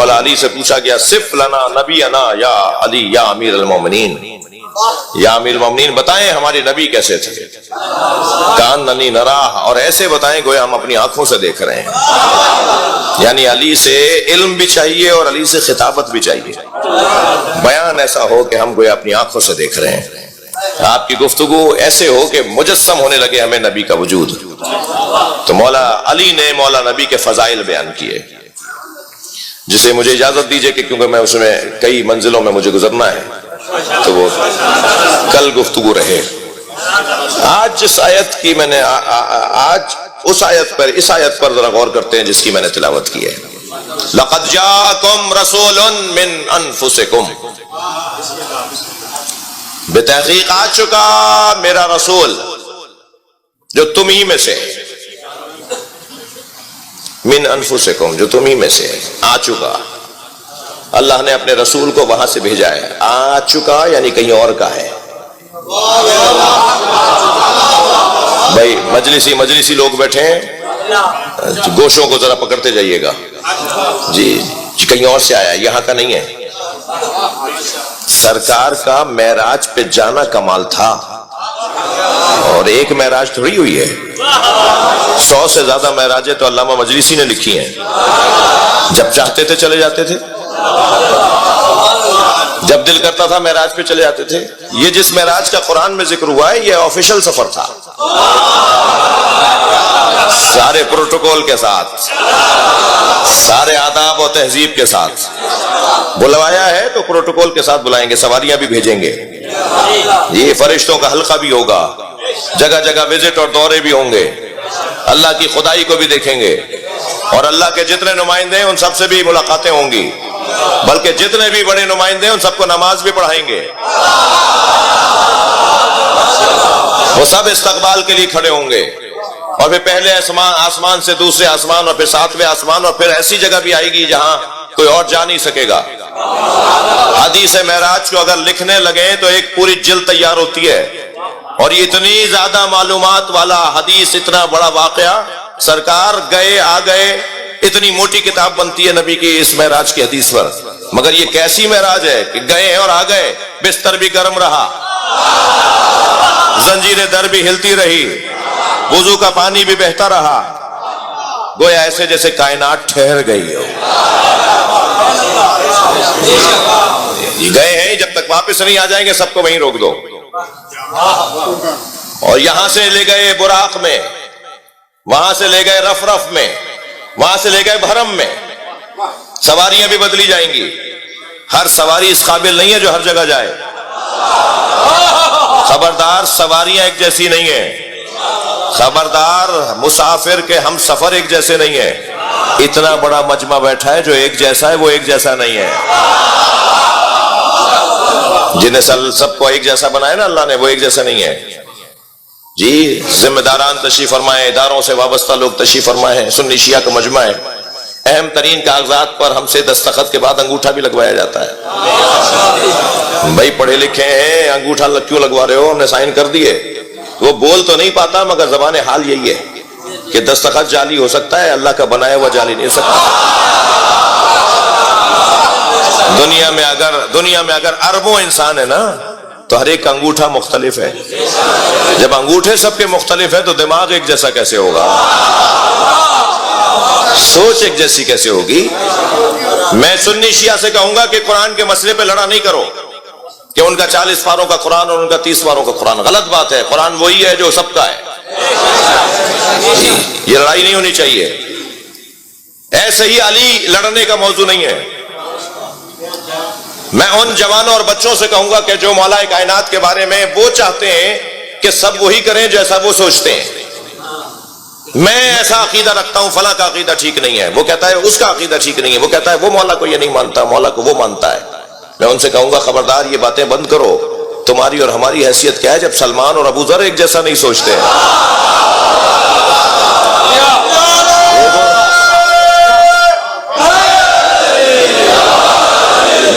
مولا علی سے پوچھا گیا صف لنا نبینا یا علی یا امیر المومنین، یا امیر المومنین بتائیں ہمارے نبی کیسے تھے؟ کاننی نراہ، اور ایسے بتائیں گویا ہم اپنی آنکھوں سے دیکھ رہے ہیں۔ یعنی علی سے علم بھی چاہیے اور علی سے خطابت بھی چاہیے، بیان ایسا ہو کہ ہم گویا اپنی آنکھوں سے دیکھ رہے ہیں، آپ کی گفتگو ایسے ہو کہ مجسم ہونے لگے ہمیں نبی کا وجود۔ تو مولا علی نے مولا نبی کے فضائل بیان کیے، جسے مجھے اجازت دیجئے کہ کیونکہ میں اس میں کئی منزلوں میں مجھے گزرنا ہے تو وہ کل گفتگو رہے۔ آج جس آیت کی میں نے آج اس آیت پر، اس آیت پر ذرا غور کرتے ہیں جس کی میں نے تلاوت کی ہے۔ لَقَدْ جَاءَكُمْ رَسُولٌ مِّنْ أَنفُسِكُمْ، بتحقیق آ چکا میرا رسول جو تم ہی میں سے، من انفسکم جو تم ہی میں سے آ چکا۔ اللہ نے اپنے رسول کو وہاں سے بھیجا ہے، آ چکا یعنی کہیں اور کا ہے۔ بھائی مجلسی لوگ بیٹھے ہیں، گوشوں کو ذرا پکڑتے جائیے گا، جی کہیں اور سے آیا، یہاں کا نہیں ہے۔ سرکار کا معراج پہ جانا کمال تھا، اور ایک معراج تھوڑی ہوئی ہے، 100 سے زیادہ معراجیں تو علامہ مجلسی نے لکھی ہیں۔ جب چاہتے تھے چلے جاتے تھے، جب دل کرتا تھا معراج پہ چلے جاتے تھے۔ یہ جس معراج کا قرآن میں ذکر ہوا ہے یہ آفیشل سفر تھا، سارے پروٹوکول کے ساتھ، سارے آداب و تہذیب کے ساتھ۔ بلوایا ہے تو پروٹوکول کے ساتھ بلائیں گے، سواریاں بھی بھیجیں گے، یہ فرشتوں کا حلقہ بھی ہوگا، جگہ جگہ وزٹ اور دورے بھی ہوں گے، اللہ کی خدائی کو بھی دیکھیں گے، اور اللہ کے جتنے نمائندے ہیں ان سب سے بھی ملاقاتیں ہوں گی، بلکہ جتنے بھی بڑے نمائندے ہیں ان سب کو نماز بھی پڑھائیں گے، وہ سب استقبال کے لیے کھڑے ہوں گے، اور پھر پہلے آسمان سے دوسرے آسمان، اور پھر 7ویں آسمان، اور پھر ایسی جگہ بھی آئے گی جہاں کوئی اور جا نہیں سکے گا۔ حدیث معراج کو اگر لکھنے لگے تو ایک پوری جلد تیار ہوتی ہے، اور یہ اتنی زیادہ معلومات والا حدیث، اتنا بڑا واقعہ، سرکار گئے آ گئے، اتنی موٹی کتاب بنتی ہے نبی کی اس معراج کی حدیث پر۔ مگر یہ کیسی معراج ہے کہ گئے اور آ گئے، بستر بھی گرم رہا، زنجیر در بھی ہلتی رہی، وضو کا پانی بھی بہتا رہا، گویا ایسے جیسے کائنات ٹھہر گئی ہو۔ گئے ہیں، جب تک واپس نہیں آ جائیں گے سب کو وہیں روک دو۔ اور یہاں سے لے گئے براق میں، وہاں سے لے گئے رف رف میں، وہاں سے لے گئے بھرم میں، سواریاں بھی بدلی جائیں گی۔ ہر سواری اس قابل نہیں ہے جو ہر جگہ جائے، خبردار سواریاں ایک جیسی نہیں ہیں، خبردار مسافر کے ہم سفر ایک جیسے نہیں ہیں۔ اتنا بڑا مجمع بیٹھا ہے، جو ایک جیسا ہے وہ ایک جیسا نہیں ہے۔ جنہیں سب کو ایک جیسا بنایا نا اللہ نے، وہ ایک جیسا نہیں ہے۔ جی ذمہ داران تشریف فرمائے، اداروں سے وابستہ لوگ تشریف فرمائے ہیں، سنی شیعہ کا مجمع ہے، اہم ترین کاغذات پر ہم سے دستخط کے بعد انگوٹھا بھی لگوایا جاتا ہے۔ بھائی پڑھے لکھے ہیں، انگوٹھا کیوں لگوا رہے ہو؟ ہم نے سائن کر دیے۔ وہ بول تو نہیں پاتا مگر زبان حال یہی ہے کہ دستخط جعلی ہو سکتا ہے، اللہ کا بنایا ہوا جعلی نہیں ہو سکتا۔ دنیا میں اگر اربوں انسان ہے نا تو ہر ایک کا انگوٹھا مختلف ہے۔ جب انگوٹھے سب کے مختلف ہیں تو دماغ ایک جیسا کیسے ہوگا؟ سوچ ایک جیسی کیسے ہوگی؟ میں سنی شیعہ سے کہوں گا کہ قرآن کے مسئلے پہ لڑا نہیں کرو کہ ان کا 40 پاروں کا قرآن اور ان کا 30 پاروں کا قرآن، غلط بات ہے۔ قرآن وہی ہے جو سب کا ہے، یہ لڑائی نہیں ہونی چاہیے۔ ایسے ہی علی لڑنے کا موضوع نہیں ہے۔ میں ان جوانوں اور بچوں سے کہوں گا کہ جو مولا کائنات کے بارے میں وہ چاہتے ہیں کہ سب وہی کریں جیسا وہ سوچتے ہیں۔ میں ایسا عقیدہ رکھتا ہوں، فلاں کا عقیدہ ٹھیک نہیں ہے، وہ کہتا ہے اس کا عقیدہ ٹھیک نہیں ہے، وہ کہتا ہے وہ مولا کو یہ نہیں مانتا، مولا کو وہ مانتا ہے۔ میں ان سے کہوں گا خبردار یہ باتیں بند کرو، تمہاری اور ہماری حیثیت کیا ہے جب سلمان اور ابو ذر ایک جیسا نہیں سوچتے ہیں؟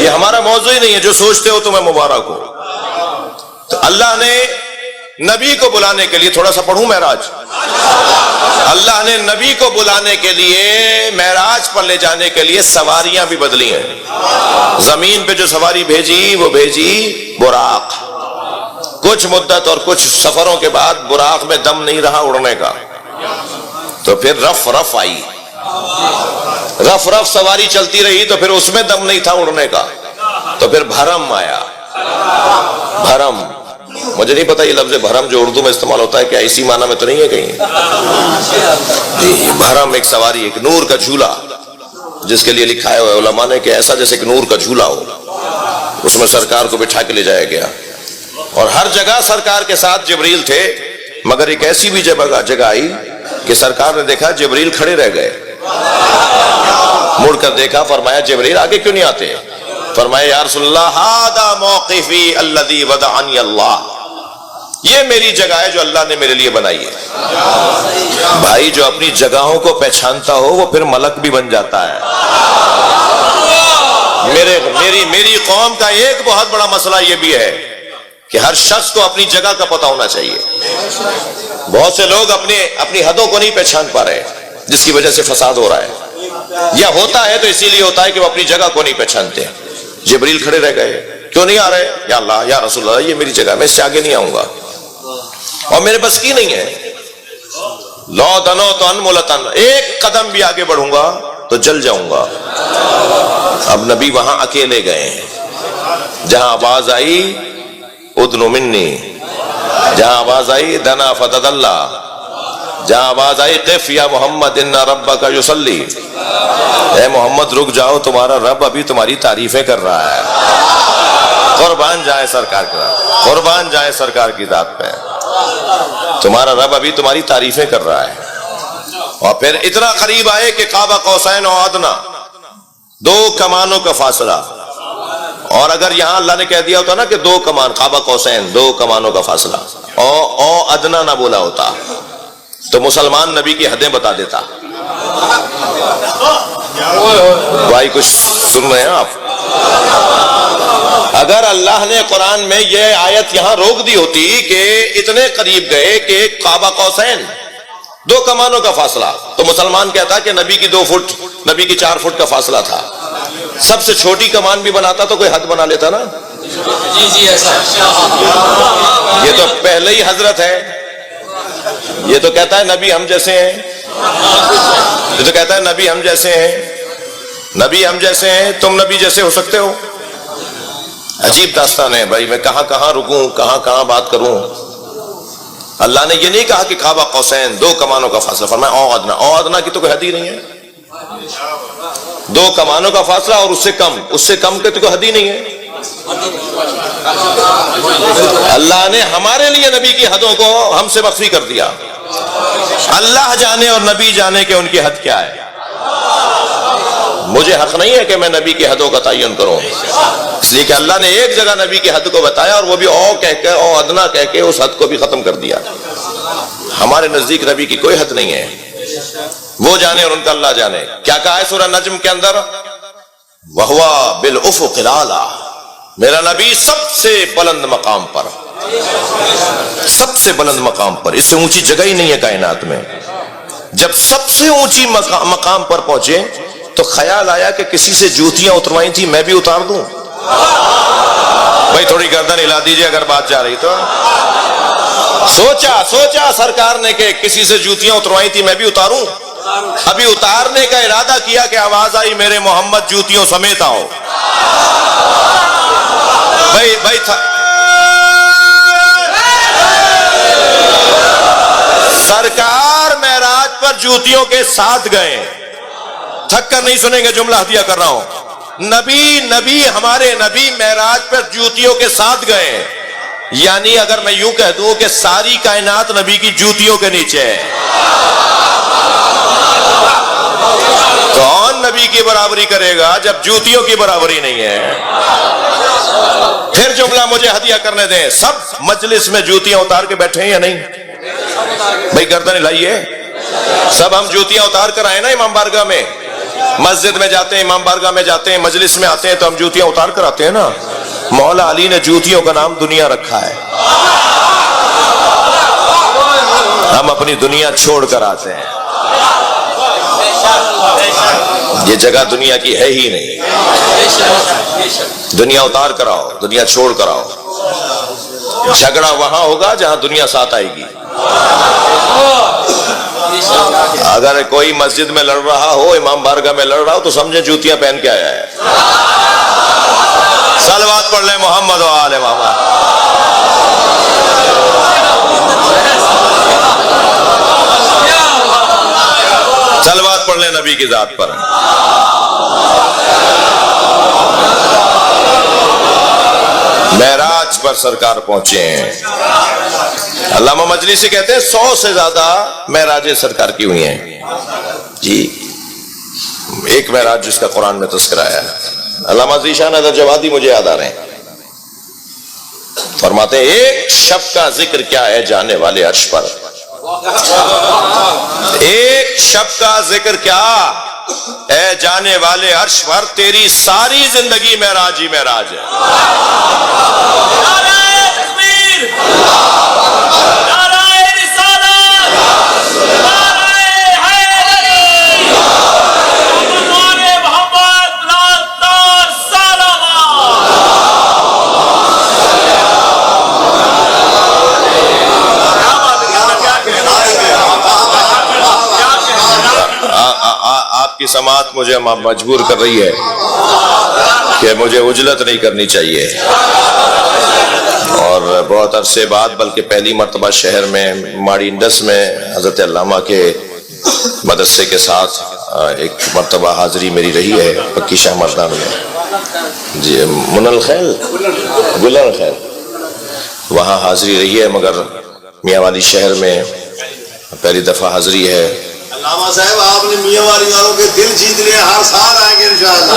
یہ ہمارا موضوع ہی نہیں ہے، جو سوچتے ہو تمہیں مبارک ہو۔ تو اللہ نے نبی کو بلانے کے لیے، تھوڑا سا پڑھوں معراج، اللہ نے نبی کو بلانے کے لیے معراج پر لے جانے کے لیے سواریاں بھی بدلی ہیں. زمین پہ جو سواری بھیجی وہ بھیجی براق. کچھ مدت اور کچھ سفروں کے بعد براق میں دم نہیں رہا اڑنے کا, تو پھر رف رف آئی. رف رف سواری چلتی رہی تو پھر اس میں دم نہیں تھا اڑنے کا, تو پھر بھرم آیا. بھرم, مجھے نہیں پتا یہ لفظ بھرم جو اردو میں استعمال ہوتا ہے کیا اسی معنی میں تو نہیں ہے کہیں. بھرم ایک سواری, ایک نور کا جھولا, جس کے لیے لکھا ہے علماء نے کہ ایسا جیسے ایک نور کا جھولا ہو. اس میں سرکار کو بٹھا کے لے جایا گیا, اور ہر جگہ سرکار کے ساتھ جبریل تھے, مگر ایک ایسی بھی جگہ آئی کہ سرکار نے دیکھا جبریل کھڑے رہ گئے. مڑ کر دیکھا, فرمایا جبریل آگے کیوں نہیں آتے؟ فرمایا یا رسول اللہ ھذا موقفی الذی ودعنی اللہ, یہ میری جگہ ہے جو اللہ نے میرے لیے بنائی ہے. بھائی جو اپنی جگہوں کو پہچانتا ہو وہ پھر ملک بھی بن جاتا ہے. میری قوم کا ایک بہت بڑا مسئلہ یہ بھی ہے کہ ہر شخص کو اپنی جگہ کا پتہ ہونا چاہیے. بہت سے لوگ اپنی حدوں کو نہیں پہچان پا رہے, جس کی وجہ سے فساد ہو رہا ہے, یا ہوتا ہے تو اسی لیے ہوتا ہے کہ وہ اپنی جگہ کو نہیں پہچانتے. جبریل کھڑے رہ گئے, کیوں نہیں آ رہے؟ یا اللہ یا رسول اللہ یہ میری جگہ ہے, میں اس سے آگے نہیں آؤں گا اور میرے بس کی نہیں ہے. لو دنو تو انمولتن, ایک قدم بھی آگے بڑھوں گا تو جل جاؤں گا. اب نبی وہاں اکیلے گئے, جہاں آواز آئی ادنو منی, جہاں آواز آئی دنا فتدلہ, جہاں آواز آئی قف یا محمد ان ربک یصلی, اے محمد رک جاؤ تمہارا رب ابھی تمہاری تعریفیں کر رہا ہے. قربان جائے سرکار کا, قربان جائے سرکار کی ذات پہ, تمہارا رب ابھی تمہاری تعریفیں کر رہا ہے. اور پھر اتنا قریب آئے کہ قاب قوسین و ادنی, دو کمانوں کا فاصلہ. اور اگر یہاں اللہ نے کہہ دیا ہوتا نا کہ دو کمان, قاب قوسین دو کمانوں کا فاصلہ, او ادنا نہ بولا ہوتا تو مسلمان نبی کی حدیں بتا دیتا. بھائی کچھ سن رہے ہیں آپ؟ اگر اللہ نے قرآن میں یہ آیت یہاں روک دی ہوتی کہ اتنے قریب گئے کہ قاب قوسین دو کمانوں کا فاصلہ, تو مسلمان کہتا کہ نبی کی 2 فٹ, نبی کی 4 فٹ کا فاصلہ تھا. سب سے چھوٹی کمان بھی بناتا تو کوئی حد بنا لیتا نا. جی ایسا. یہ تو پہلے ہی حضرت ہے, یہ تو کہتا ہے نبی ہم جیسے ہیں, یہ تو کہتا ہے نبی ہم جیسے ہیں, نبی ہم جیسے ہیں, تم نبی جیسے ہو سکتے ہو؟ عجیب داستان ہے بھائی, میں کہاں کہاں رکوں, کہاں کہاں بات کروں. اللہ نے یہ نہیں کہا کہ قاب قوسین 2 کمانوں کا فاصلہ, فرمایا او ادنا, او ادنا کی تو کوئی حد ہی نہیں ہے. 2 کمانوں کا فاصلہ اور اس سے کم کے تو کوئی حد ہی نہیں ہے. اللہ نے ہمارے لیے نبی کی حدوں کو ہم سے مخفی کر دیا. اللہ جانے اور نبی جانے کہ ان کی حد کیا ہے. مجھے حق نہیں ہے کہ میں نبی کی حدوں کا تعین کروں, اس لیے کہ اللہ نے ایک جگہ نبی کی حد کو بتایا اور وہ بھی او کہہ کے, او ادنا کہہ کے اس حد کو بھی ختم کر دیا. ہمارے نزدیک نبی کی کوئی حد نہیں ہے, وہ جانے اور ان کا اللہ جانے. کیا کہا ہے سورہ نجم کے اندر؟ وَهُوَ بِالْأُفُقِ الْأَعْلَىٰ, میرا نبی سب سے بلند مقام پر, سب سے بلند مقام پر, اس سے اونچی جگہ ہی نہیں ہے کائنات میں. جب سب سے اونچی مقام پر پہنچے تو خیال آیا کہ کسی سے جوتیاں اتروائی تھی میں بھی اتار دوں. بھائی تھوڑی گردن ہلا دیجئے اگر بات جا رہی تو. سوچا سرکار نے کہ کسی سے جوتیاں اتروائی تھی میں بھی اتاروں. ابھی اتارنے کا ارادہ کیا کہ آواز آئی میرے محمد جوتیوں سمیت آؤ. بھائی سرکار معراج پر جوتیوں کے ساتھ گئے. تھک کر نہیں سنیں گے, جملہ ہدیہ کر رہا ہوں. نبی ہمارے نبی معراج پر جوتیوں کے ساتھ گئے, یعنی اگر میں یوں کہہ دوں کہ ساری کائنات نبی کی جوتیوں کے نیچے ہے. کون نبی کی برابری کرے گا جب جوتیوں کی برابری نہیں ہے؟ پھر جملہ مجھے ہدیہ کرنے دیں. سب مجلس میں جوتیاں اتار کے بیٹھے ہیں یا نہیں؟ بھائی گردن ہلائیے. سب ہم جوتیاں اتار کر آئے نا امام بارگاہ میں. مسجد میں جاتے ہیں, امام بارگاہ میں جاتے ہیں, مجلس میں آتے ہیں تو ہم جوتیاں اتار کر آتے ہیں نا. مولا علی نے جوتیوں کا نام دنیا رکھا ہے, ہم اپنی دنیا چھوڑ کر آتے ہیں. یہ جگہ دنیا کی ہے ہی نہیں. دنیا اتار کر آؤ, دنیا چھوڑ کر آؤ. جھگڑا وہاں ہوگا جہاں دنیا ساتھ آئے گی. اگر کوئی مسجد میں لڑ رہا ہو, امام بارگاہ میں لڑ رہا ہو, تو سمجھے جوتیاں پہن کے آیا ہے. صلوات پڑھ لیں محمد و آل محمد. صلوات پڑھ لیں نبی کی ذات پر. معراج پر سرکار پہنچے ہیں. علامہ مجلسی کہتے ہیں 100 سے زیادہ معراج سرکار کی ہوئی ہیں جی. ایک معراج جس کا قرآن میں تذکرہ آیا ہے. علامہ ذیشان حضرت جوادی مجھے یاد آ رہے ہیں, فرماتے ہیں ایک شب کا ذکر کیا ہے جانے والے عرش پر. ایک شب کا ذکر کیا اے جانے والے عرش پر, تیری ساری زندگی معراج ہی معراج ہے. نعرہ تکبیر, نعرہ رسالت, نعرہ حیدری, نعرہ محمد لاتار سلامات. آپ کی سماعت مجھے مجبور کر رہی ہے کہ مجھے عجلت نہیں کرنی چاہیے, اور بہت عرصے بعد, بلکہ پہلی مرتبہ شہر میں ماڑی انڈس میں حضرت علامہ کے مدرسے کے ساتھ ایک مرتبہ حاضری میری رہی ہے پکی شاہ مردان میں جی, منل خیل گلر خیل, وہاں حاضری رہی ہے. مگر میاں والی شہر میں پہلی دفعہ حاضری ہے. علامہ صاحب آپ نے میاں والی والوں کے دل جیت لیے, ہر سال آئیں گے انشاءاللہ.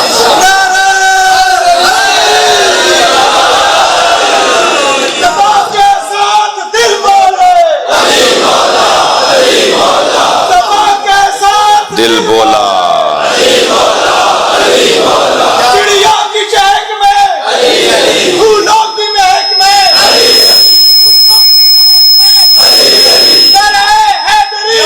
دل بولا چڑیا کی چہک میں, پھولوں کی مہک میں, نعرہ حیدری.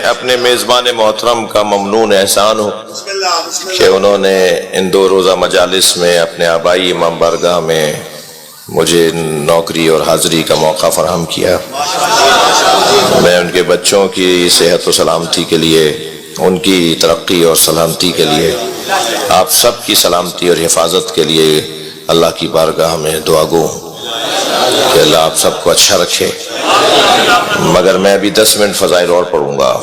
اپنے میزبان محترم کا ممنون احسان ہو بسم اللہ, بسم کہ اللہ. انہوں نے ان 2 روزہ مجالس میں اپنے آبائی امام بارگاہ میں مجھے نوکری اور حاضری کا موقع فراہم کیا. میں ان کے بچوں کی صحت و سلامتی کے لیے, ان کی ترقی اور سلامتی کے لیے, آپ سب کی سلامتی اور حفاظت کے لیے اللہ کی بارگاہ میں دعا گو کہ اللہ آپ سب کو اچھا رکھے. مگر میں ابھی 10 منٹ فضائل اور پڑھوں گا.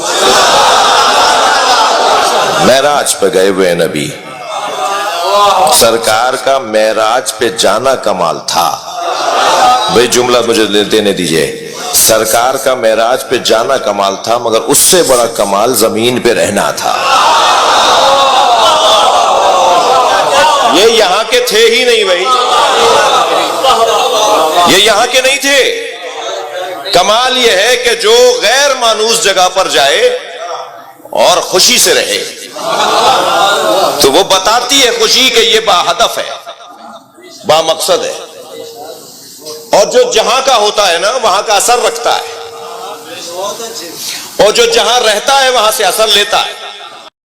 معراج پہ گئے ہوئے نبی, سرکار کا معراج پہ جانا کمال تھا. بھئی جملہ مجھے دینے دیجئے. سرکار کا معراج پہ جانا کمال تھا, مگر اس سے بڑا کمال زمین پہ رہنا تھا. یہ یہاں کے تھے ہی نہیں بھائی, یہ یہاں کے نہیں تھے. کمال یہ ہے کہ جو غیر مانوس جگہ پر جائے اور خوشی سے رہے, تو وہ بتاتی ہے خوشی کہ یہ با ہدف ہے, با مقصد ہے. اور جو جہاں کا ہوتا ہے نا وہاں کا اثر رکھتا ہے, اور جو جہاں رہتا ہے وہاں سے اثر لیتا ہے.